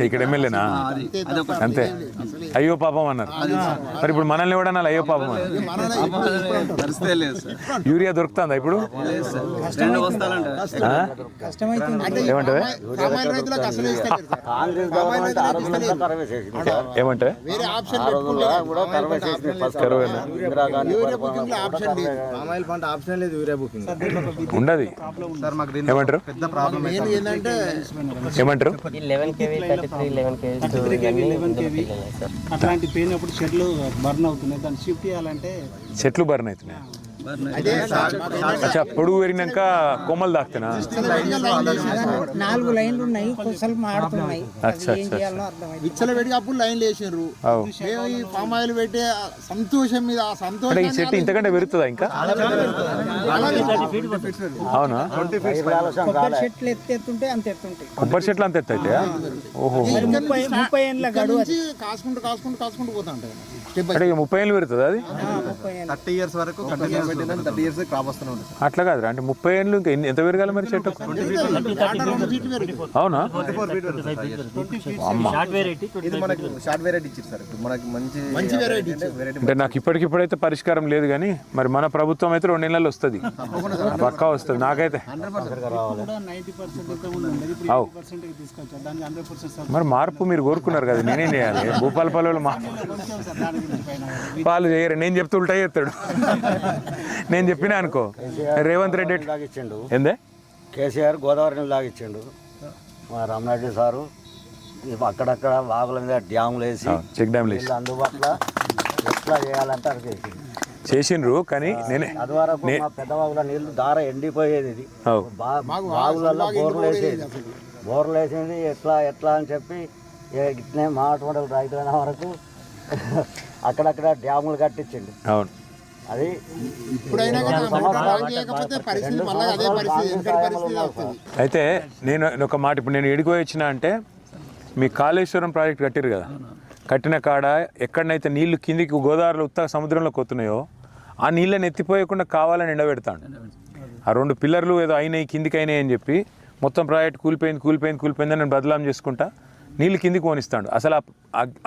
ఇక్కడ ఎమ్మెల్యేనా అంతే అయ్యో పాపం అన్నారు. మరి ఇప్పుడు మనల్ని కూడా అన్నారు అయ్యో పాపం అని. యూరియా దొరుకుతుందా ఇప్పుడు? ఏమంటారు ఏమంటే ఉండదు. ఏమంటారు ఏమంటారు అట్లాంటి పోయినప్పుడు చెట్లు బర్న్ అవుతున్నాయి, దాన్ని షిఫ్ట్ చేయాలంటే చెట్లు బర్న్ అవుతున్నాయి. అచ్చా పొడుగు పెరిగినాక కొమ్మలు దాక్తేనా? 4 లైన్లు ఉన్నాయి, కొసలు మాడుతున్నాయి. విచ్చలబెట్టి అప్పుడు లైన్లు వేసారు. ఈ పామ్ ఆయిల్ పెట్టే సంతోషం మీద ఆ సంతోషం. ఈ చెట్టు ఇంతకంటే పెరుగుతుందా ఇంకా? అవునా? కొబ్బరి చెట్లు ఎత్తుంటే అంత ఎత్తుంటాయి. కొబ్బరి చెట్లు అంత ఎత్తు అయితే? ఓహో 30 ఏళ్ళ గడువు కాసుకుంటూ కాసుకుంటూ కాసుకుంటూ పోతా ఉంటాయి. 30 ఏళ్ళు పెరుగుతుంది అది? 30 years వరకు 30 years క్రాప్ వస్తూనే ఉంటుంది. అట్లా కాదు అంటే 30 ఏళ్ళు ఇంకా ఎంత పెరగాలి మరి చెట్టు? అవునా? అంటే నాకు ఇప్పటికిప్పుడైతే పరిష్కారం లేదు కానీ మరి మన ప్రభుత్వం అయితే 2 నెలలు వస్తుంది, పక్కా వస్తుంది. నాకైతే మరి మార్పు మీరు కోరుకున్నారు కదా, నేనేం చేయాలి? భూపాలపల్లిలో పాలు చేయరు, నేను చెప్తూ ఉల్టా చేస్తాడు. నేను చెప్పినా అనుకో రేవంత్ రెడ్డి లాగిచ్చిండు. ఏందే కేసీఆర్ గోదావరిని లాగిచ్చిండు. మా రామనాయుడు సారు అక్కడక్కడ వాగుల మీద డ్యాములు వేసి చెక్ డ్యామ్లు వేసి అందుబాటులో ఎట్లా చేయాలంటే అది చేసిండ్రు. కానీ నేనే అది వరకు మా పెద్ద వాగుల నీళ్లు దార ఎండిపోయేది. ఇది వాగులలో బోర్లు వేసింది. ఎట్లా అని చెప్పి ఇట్లే మా అటువంటి రైతులైన వరకు అక్కడక్కడ డ్యాములు కట్టించండి. అవును, అది అయితే నేను ఒక మాట ఇప్పుడు నేను ఎడికి వచ్చిన అంటే మీ కాళేశ్వరం ప్రాజెక్ట్ కట్టారు కదా, కట్టిన కాడ ఎక్కడనైతే నీళ్లు కిందికి గోదావరిలో ఉత్త సముద్రంలోకి వస్తున్నాయో ఆ నీళ్ళని ఎత్తిపోయకుండా కావాలని ఎండబెడతాడు. ఆ 2 పిల్లర్లు ఏదో అయినాయి కిందికి అయినాయి అని చెప్పి మొత్తం ప్రాజెక్ట్ కూలిపోయింది అని నేను బదలాం చేసుకుంటా నీళ్ళు కిందికి పోనిస్తాడు. అసలు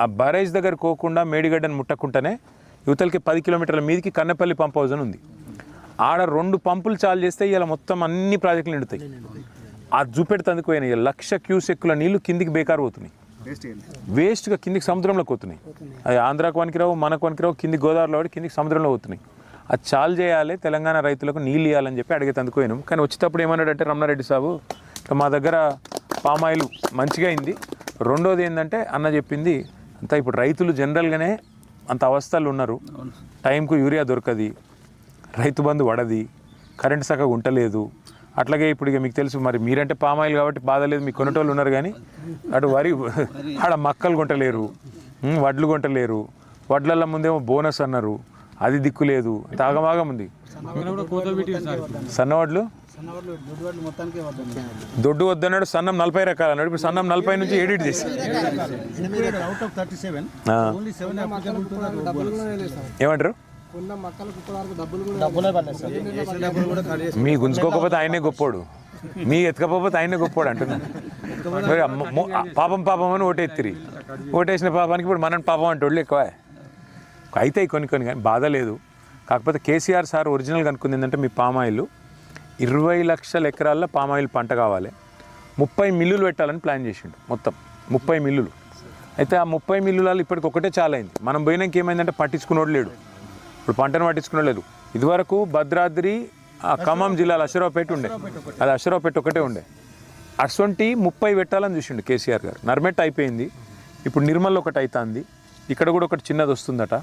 ఆ బ్యారేజ్ దగ్గర పోకుండా మేడిగడ్డను ముట్టకుండానే యువతలకి 10 కిలోమీటర్ల మీదకి కన్నపల్లి పంప్ హౌస్ అని ఉంది. ఆడ 2 పంపులు చాలు చేస్తే ఇలా మొత్తం అన్ని ప్రాజెక్టులు నిండుతాయి. ఆ చూపెడుతందుకు పోయినాయి 1,00,000 క్యూసెక్కుల నీళ్లు కిందికి బేకారు పోతున్నాయి, వేస్ట్గా కిందికి సముద్రంలోకి పోతున్నాయి. అది ఆంధ్రాకు వనికిరావు, మనకు వనికిరావు, కిందికి గోదావరిలో పడి కిందికి సముద్రంలో పోతున్నాయి. అది చాలు చేయాలి, తెలంగాణ రైతులకు నీళ్ళు ఇవ్వాలని చెప్పి అడిగేందుకు పోయినాం. కానీ వచ్చేటప్పుడు ఏమన్నాడంటే రమణారెడ్డి సాబు, మా దగ్గర పామాయిల్ మంచిగా అయింది, రెండోది ఏంటంటే అన్న చెప్పింది అంతా ఇప్పుడు రైతులు జనరల్గానే అంత అవస్థలు ఉన్నారు, టైంకు యూరియా దొరకది, రైతు బంధు పడది, కరెంటు చక్కగా ఉండలేదు. అట్లాగే ఇప్పుడు ఇక మీకు తెలుసు మరి మీరంటే పామాయిల్ కాబట్టి బాధ లేదు, మీకు కొనేటోళ్ళు ఉన్నారు. కానీ అటు వరి ఆడ మక్కలు కొంటలేరు, వడ్లు కొంటలేరు, వడ్లల్లో ముందేమో బోనస్ అన్నారు, అది దిక్కు లేదు, తాగమాగం ఉంది. సన్నవడ్లు దొడ్డు వద్దన్నాడు, సన్నం 40 రకాలు అన్నాడు. ఇప్పుడు సన్నం 40 నుంచి ఎడిట్ చేసి ఏమంటారు? మీ గుంజుకోకపోతే ఆయనే గొప్పోడు, మీ ఎత్తుకపోతే ఆయనే గొప్పోడు అంటున్నాను. పాపం అని ఓటెత్తిరి, ఓటేసిన పాపానికి ఇప్పుడు మనం పాపం అంటోళ్ళు ఎక్కువ అవుతాయి కొన్ని కానీ బాధ లేదు. కాకపోతే కేసీఆర్ సార్ ఒరిజినల్గా అనుకుంది ఏంటంటే మీ పామాయిల్ 20 లక్షల ఎకరాల్లో పామాయిల్ పంట కావాలి, 30 మిల్లులు పెట్టాలని ప్లాన్ చేసిండు. మొత్తం 30 మిల్లులు. అయితే ఆ 30 మిల్లులలో ఇప్పటికి ఒకటే చాలా అయింది. మనం పోయినాక ఏమైందంటే పట్టించుకున్నోడు లేడు, ఇప్పుడు పంటను పట్టించుకునే లేదు. ఇదివరకు భద్రాద్రి ఖమ్మం జిల్లాలో అశ్వరావుపేట ఉండే, అది అశ్వరావుపేట ఒకటే ఉండే. అటువంటి 30 పెట్టాలని చూసిండు కేసీఆర్ గారు. నర్మెట్ అయిపోయింది, ఇప్పుడు నిర్మల్ ఒకటి అవుతుంది, ఇక్కడ కూడా ఒకటి చిన్నది వస్తుందట.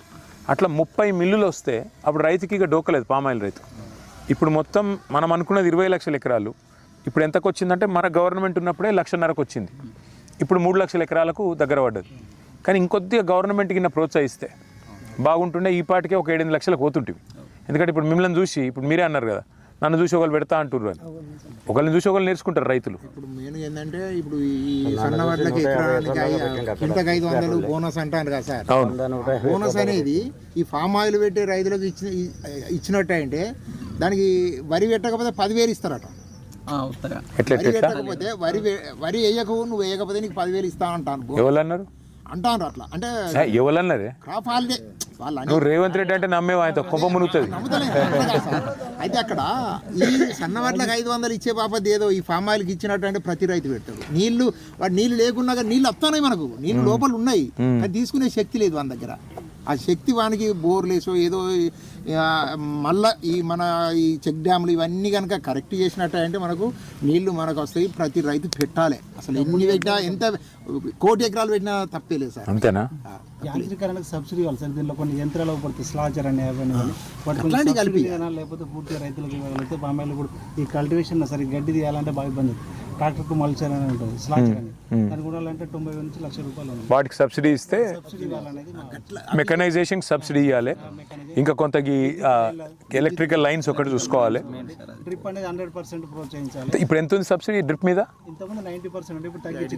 అట్లా 30 మిల్లులు వస్తే అప్పుడు రైతుకి ఇక డోకలేదు పామాయిల్ రైతు. ఇప్పుడు మొత్తం మనం అనుకున్నది 20 లక్షల ఎకరాలు, ఇప్పుడు ఎంతకు వచ్చిందంటే మన గవర్నమెంట్ ఉన్నప్పుడే 1,50,000కు వచ్చింది, ఇప్పుడు 3 లక్షల ఎకరాలకు దగ్గర పడ్డది. కానీ ఇంకొద్దిగా గవర్నమెంట్ కింద ప్రోత్సహిస్తే బాగుంటుండే, ఈ పాటికే ఒక 7-8 లక్షలకు పోతుంటివి. ఎందుకంటే ఇప్పుడు మిమ్మల్ని చూసి ఇప్పుడు మీరే అన్నారు కదా, నన్ను చూసి ఒకళ్ళు పెడతా అంటున్నారు అని, ఒకళ్ళని చూసి ఒకళ్ళు నేర్చుకుంటారు రైతులు. ఇప్పుడు మెయిన్ ఏంటంటే ఇప్పుడు ఈ సన్న వడ్లకి ఇంతకు 500 బోనస్ అంటారు కదా సార్. బోనస్ అనేది ఈ ఫామ్ ఆయిల్ పెట్టే రైతులకు ఇచ్చినట్టు అంటే దానికి వరి పెట్టకపోతే 10,000 ఇస్తారట. ఉత్తగా ఎట్లా వరి పెట్టకపోతే వరి వేయకు నువ్వు వేయకపోతే నీకు 10,000 ఇస్తా అంటాను ఎవరన్నారు అంటాను అట్లా అంటే ఎవరన్నదే క్రాప్ హాలిడే వాళ్ళు నువ్వు రేవంత్ రెడ్డి అంటే నమ్మేవా ఆయనతో కొంప మునుగుతుంది నమ్ముతలేదు అట్లా కాదు సార్. అయితే అక్కడ ఈ సన్నవాట్లకు 500 ఇచ్చే బాపతి ఏదో ఈ ఫామ్ ఆయిల్కి ఇచ్చినట్టు అంటే ప్రతి రైతు పెడతాడు వాడు నీళ్లు లేకున్నా కానీ నీళ్ళు వస్తున్నాయి మనకు నీళ్ళు లోపల ఉన్నాయి కానీ తీసుకునే శక్తి లేదు వాని దగ్గర ఆ శక్తి వానికి బోర్లేసో ఏదో మళ్ళా ఈ చెక్ డ్యాములు ఇవన్నీ కనుక కరెక్ట్ చేసినట్టు అంటే మనకు నీళ్లు మనకు వస్తాయి ప్రతి రైతు పెట్టాలి అసలు ఎన్ని పెట్టినా ఎంత 1 కోటి ఎకరాలు పెట్టినా తప్పే లేదు సార్ అంతేనా యాంత్రీకరణకు సబ్సిడీ ఇవ్వాలి సార్ దీనిలో కొన్ని యంత్రాలు పడుతుంది స్లాచర్ అని అవన్నీ వాటి అట్లాంటివి కలిపి లేకపోతే పూర్తిగా రైతులకు ఇవ్వగలిగితే పామాయిల్ కూడా ఈ కల్టివేషన్ సరే గడ్డి తీయాలంటే బాగా ఇబ్బంది ట్రాక్టర్కు మల్చర్ అని ఉంటుంది స్లాచర్ అని దానికి కూడా అంటే 90,000 నుంచి 1,00,000 రూపాయలు ఉంది వాటికి సబ్సిడీ ఇస్తే సబ్సిడీ ఇవ్వాలనేది మెకనైజేషన్ సబ్సిడీ ఇవ్వాలి ఇంకా కొంత ఎలక్ట్రికల్ లైన్స్ ఒకటి చూసుకోవాలి డ్రిప్ అనేది 100% ప్రో చేయించాలి ఇప్పుడు ఎంత ఉంది సబ్సిడీ డ్రిప్ మీద ఇంతకుముందు 90% అంటే ఇప్పుడు తగ్గించి